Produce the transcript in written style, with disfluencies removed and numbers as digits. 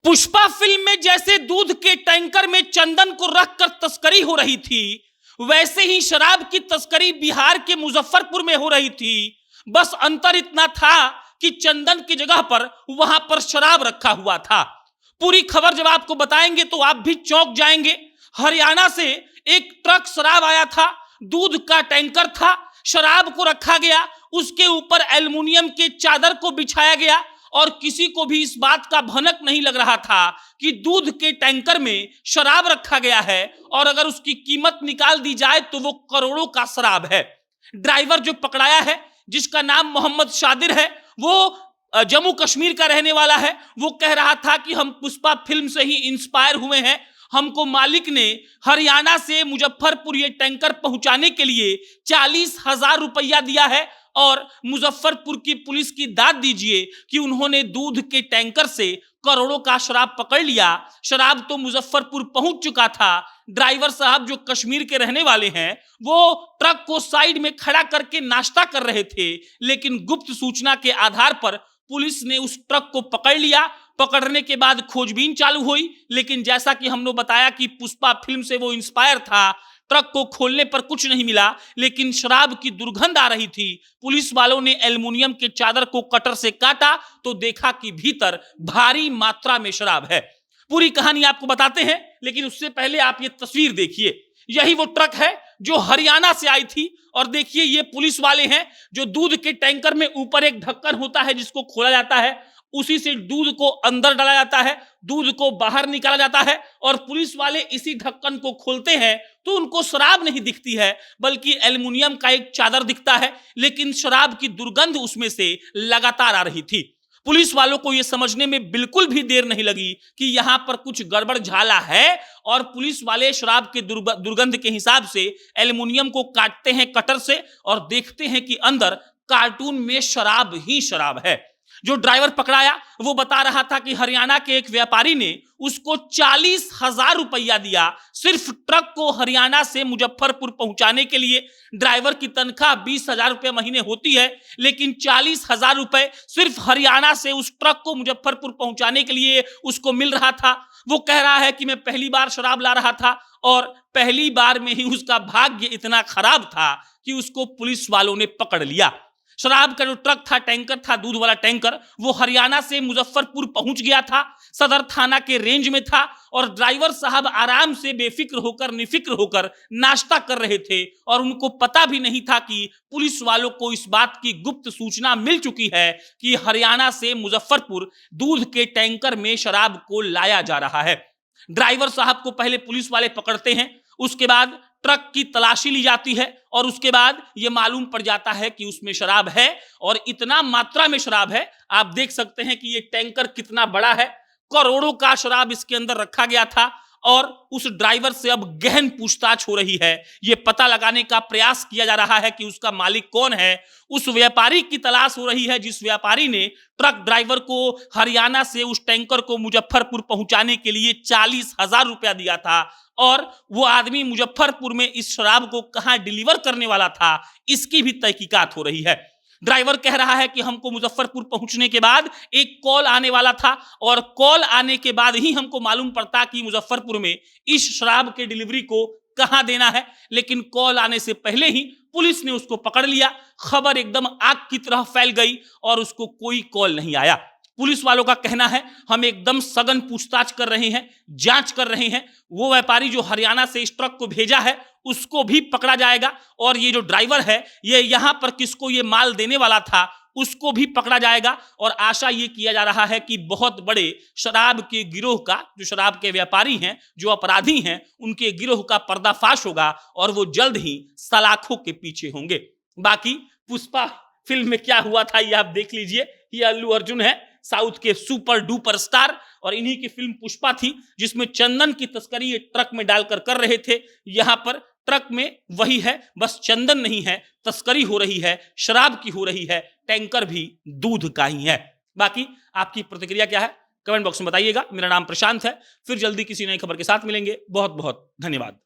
Pushpa film में जैसे दूध के टैंकर में चंदन को रखकर तस्करी हो रही थी, वैसे ही शराब की तस्करी बिहार के मुजफ्फरपुर में हो रही थी। बस अंतर इतना था कि चंदन की जगह पर वहां पर शराब रखा हुआ था। पूरी खबर जब आपको बताएंगे तो आप भी चौंक जाएंगे। हरियाणा से एक ट्रक शराब आया था, दूध का टैंकर था, शराब को रखा गया, उसके ऊपर एल्युमिनियम के चादर को बिछाया गया और किसी को भी इस बात का भनक नहीं लग रहा था कि दूध के टैंकर में शराब रखा गया है और अगर उसकी कीमत निकाल दी जाए तो वो करोड़ों का शराब है। ड्राइवर जो पकड़ाया है, जिसका नाम मोहम्मद शादिर है, वो जम्मू कश्मीर का रहने वाला है। वो कह रहा था कि हम पुष्पा फिल्म से ही इंस्पायर हुए हैं, हमको मालिक ने हरियाणा से मुजफ्फरपुर ये टैंकर पहुंचाने के लिए 40,000 रुपया दिया है और मुजफ्फरपुर की पुलिस की दाद दीजिए कि उन्होंने दूध के टैंकर से करोड़ों का शराब पकड़ लिया। शराब तो मुजफ्फरपुर पहुंच चुका था। ड्राइवर साहब जो कश्मीर के रहने वाले हैं, वो ट्रक को साइड में खड़ा करके नाश्ता कर रहे थे, लेकिन गुप्त सूचना के आधार पर पुलिस ने उस ट्रक को पकड़ लिया। पकड़ने के बाद खोजबीन चालू हुई, लेकिन जैसा कि हमने बताया कि पुष्पा फिल्म से वो इंस्पायर था। ट्रक को खोलने पर कुछ नहीं मिला, लेकिन शराब की दुर्गंध आ रही थी। पुलिस वालों ने एल्युमिनियम के चादर को कटर से काटा तो देखा कि भीतर भारी मात्रा में शराब है। पूरी कहानी आपको बताते हैं, लेकिन उससे पहले आप ये तस्वीर देखिए। यही वो ट्रक है जो हरियाणा से आई थी और देखिए ये पुलिस वाले हैं जो दूध के टैंकर में ऊपर एक ढक्कन होता है जिसको खोला जाता है, उसी से दूध को अंदर डाला जाता है, दूध को बाहर निकाला जाता है और पुलिस वाले इसी ढक्कन को खोलते हैं तो उनको शराब नहीं दिखती है, बल्कि एल्युमिनियम का एक चादर दिखता है। लेकिन शराब की दुर्गंध उसमें से लगातार आ रही थी। पुलिस वालों को यह समझने में बिल्कुल भी देर नहीं लगी कि यहां पर कुछ गड़बड़ झाला है और पुलिस वाले शराब के दुर्गंध के हिसाब से एल्युमिनियम को काटते हैं कटर से और देखते हैं कि अंदर कार्टून में शराब ही शराब है। जो ड्राइवर पकड़ाया वो बता रहा था कि हरियाणा के एक व्यापारी ने उसको 40,000 रुपया दिया सिर्फ ट्रक को हरियाणा से मुजफ्फरपुर पहुंचाने के लिए। ड्राइवर की तनख्वाह 20,000 रुपये महीने होती है, लेकिन 40,000 रुपए सिर्फ हरियाणा से उस ट्रक को मुजफ्फरपुर पहुंचाने के लिए उसको मिल रहा था। वो कह रहा है कि मैं पहली बार शराब ला रहा था और पहली बार में ही उसका भाग्य इतना खराब था कि उसको पुलिस वालों ने पकड़ लिया। शराब का जो ट्रक था, टैंकर था, दूध वाला टैंकर, वो हरियाणा से मुजफ्फरपुर पहुंच गया था, सदर थाना के रेंज में था और ड्राइवर साहब आराम से बेफिक्र होकर निफिक्र होकर नाश्ता कर रहे थे और उनको पता भी नहीं था कि पुलिस वालों को इस बात की गुप्त सूचना मिल चुकी है कि हरियाणा से मुजफ्फरपुर दूध के टैंकर में शराब को लाया जा रहा है। ड्राइवर साहब को पहले पुलिस वाले पकड़ते हैं, उसके बाद ट्रक की तलाशी ली जाती है और उसके बाद यह मालूम पड़ जाता है कि उसमें शराब है और इतना मात्रा में शराब है। आप देख सकते हैं कि यह टैंकर कितना बड़ा है, करोड़ों का शराब इसके अंदर रखा गया था और उस ड्राइवर से अब गहन पूछताछ हो रही है। यह पता लगाने का प्रयास किया जा रहा है कि उसका मालिक कौन है। उस व्यापारी की तलाश हो रही है जिस व्यापारी ने ट्रक ड्राइवर को हरियाणा से उस टैंकर को मुजफ्फरपुर पहुंचाने के लिए 40,000 रुपया दिया था और वो आदमी मुजफ्फरपुर में इस शराब को कहां डिलीवर करने वाला था, इसकी भी तहकीकात हो रही है। ड्राइवर कह रहा है कि हमको मुजफ्फरपुर पहुंचने के बाद एक कॉल आने वाला था और कॉल आने के बाद ही हमको मालूम पड़ता कि मुजफ्फरपुर में इस शराब के डिलीवरी को कहां देना है, लेकिन कॉल आने से पहले ही पुलिस ने उसको पकड़ लिया। खबर एकदम आग की तरह फैल गई और उसको कोई कॉल नहीं आया। पुलिस वालों का कहना है हम एकदम सघन पूछताछ कर रहे हैं, जांच कर रहे हैं। वो व्यापारी जो हरियाणा से इस ट्रक को भेजा है उसको भी पकड़ा जाएगा और ये जो ड्राइवर है ये यहां पर किसको ये माल देने वाला था उसको भी पकड़ा जाएगा और आशा ये किया जा रहा है कि बहुत बड़े शराब के गिरोह का, जो शराब के व्यापारी हैं, जो अपराधी हैं, उनके गिरोह का पर्दाफाश होगा और वो जल्द ही सलाखों के पीछे होंगे। बाकी पुष्पा फिल्म में क्या हुआ था ये आप देख लीजिए। ये अल्लू अर्जुन है, साउथ के सुपर डुपर स्टार, और इन्हीं की फिल्म पुष्पा थी जिसमें चंदन की तस्करी ये ट्रक में डालकर कर रहे थे। यहां पर ट्रक में वही है, बस चंदन नहीं है, तस्करी हो रही है, शराब की हो रही है, टैंकर भी दूध का ही है। बाकी आपकी प्रतिक्रिया क्या है कमेंट बॉक्स में बताइएगा। मेरा नाम प्रशांत है, फिर जल्दी किसी नई खबर के साथ मिलेंगे। बहुत बहुत धन्यवाद।